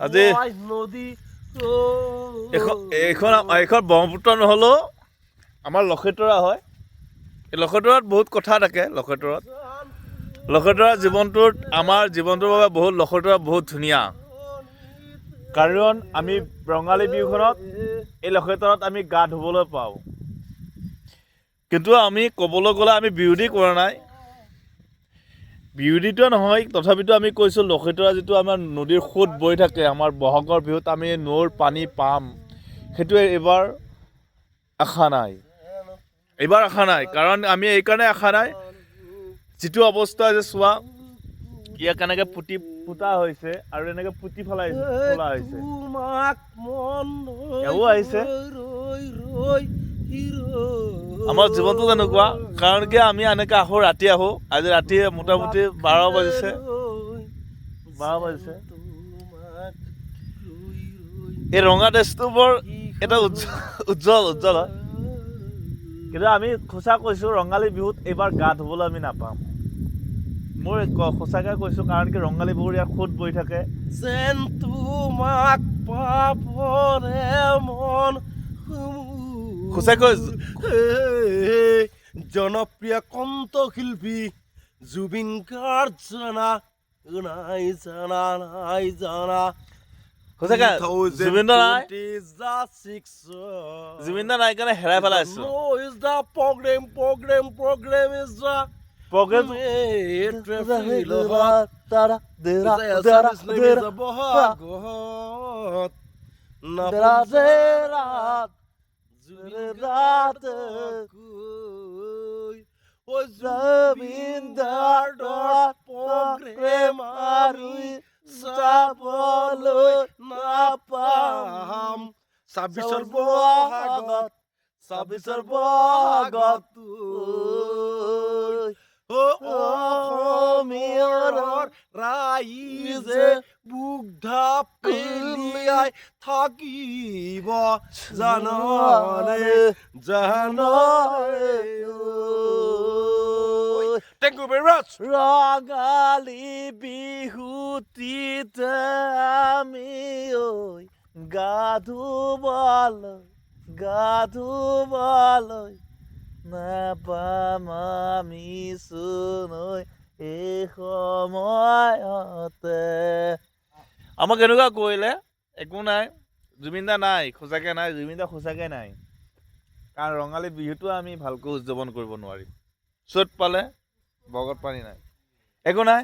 আজি এইখন ব্ৰহ্মপুত্ৰ নহ'লেও আমাৰ লক্ষীতৰা হয়। এই লক্ষীতৰাত বহুত কথা থাকে। লক্ষীতৰা জীৱনটোত আমাৰ জীৱনটোৰ বাবে লক্ষীতৰা বহুত ধুনীয়া। কাৰণ আমি ৰঙালী বিহুখনত এই লক্ষীতৰাত আমি গা ধুবলৈ পাওঁ। কিন্তু আমি ক'বলৈ গ'লে আমি বিৰোধী কৰা নাই, বিৰোধীটো নহয়, তথাপিতো আমি কৈছোঁ লক্ষীতৰা যিটো আমাৰ নদীৰ সোঁত বৈ থাকে, আমাৰ বহাগৰ বিহুত আমি নৈৰ পানী পাম, সেইটোৱে এইবাৰ আশা নাই। কাৰণ আমি এইকাৰণে আশা নাই, যিটো অৱস্থা যে চোৱা ইয়াক কেনেকৈ পুতা হৈছে আৰু এনেকৈ পুতি ফলা হৈছে। এও আহিছে। আমাৰ জীৱনটো তেনেকুৱা, কাৰণ কি আমি এনেকৈ ৰাতি আহোঁ। আজি ৰাতি মোটামুটি 12 বাজিছে। এই ৰঙা ড্ৰেছটো বৰ এটা উজ্জ্বল হয়। কিন্তু আমি সঁচা কৈছোঁ, ৰঙালী বিহুত এইবাৰ গা ধুবলৈ আমি নাপাম। মই সঁচাকৈ কৈছোঁ, কাৰণ কি ৰঙালী বিহুৰ ইয়াত সোঁত বৈ থাকে। যেন তোমাক পাবৰে মন সঁচাকৈ জনপ্ৰিয় কণ্ঠশিল্পী জুবিন গাৰ্গ নাই জানা সঁচাকৈ জুবিন দা নাই কাৰণে হেৰাই পেলাইছোঁ। ছাব্বিছৰ বহাগত অসমীয়াৰ ৰাইজে বুক ঢাপিলিয়াই থাকিব জানৰে। Thank you very much. Rongali বিহুটিতে আমি গা ধুবলৈ নাপাম আমি চোনৈ এই সময়তে। আমাক এনেকুৱা কৰিলে একো নাই, জুবিন দা নাই, সঁচাকৈ নাই। কাৰণ ৰঙালী বিহুটো আমি ভালকৈ উদযাপন কৰিব নোৱাৰিম। চ'ত পালে বগত পানী নাই, একো নাই।